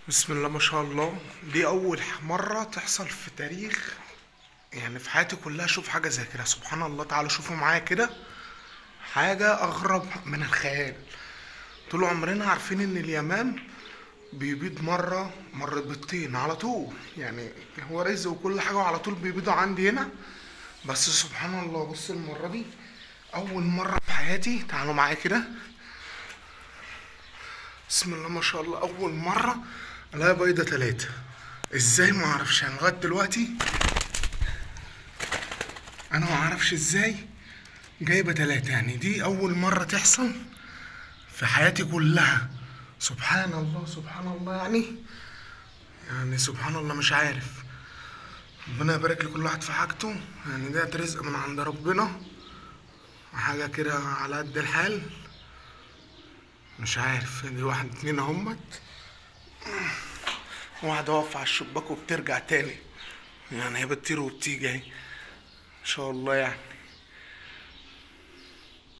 بسم الله ما شاء الله. دي أول مرة تحصل في تاريخ، يعني في حياتي كلها أشوف حاجة زي كده. سبحان الله. تعالوا شوفوا معايا كده. حاجة أغرب من الخيال. طول عمرنا عارفين إن اليمام بيبيض مرة بيضتين على طول، يعني هو رزق وكل حاجة وعلى طول بيبيضوا عندي هنا. بس سبحان الله، بص المرة دي أول مرة في حياتي. تعالوا معايا كده. بسم الله ما شاء الله. أول مرة الاقي بيضة تلاتة. ازاي؟ ما اعرفش يعني لغاية دلوقتي. انا ما اعرفش ازاي جايبة تلاتة، يعني دي اول مرة تحصل في حياتي كلها. سبحان الله سبحان الله. يعني سبحان الله، مش عارف. ربنا يبارك لكل واحد في حاجته، يعني ده رزق من عند ربنا. حاجة كده على قد الحال. مش عارف، دي واحد اتنين اهمت. واحدة واقفة على الشباك وبترجع تاني، يعني هي بتطير وبتيجي اهي. ان شاء الله يعني.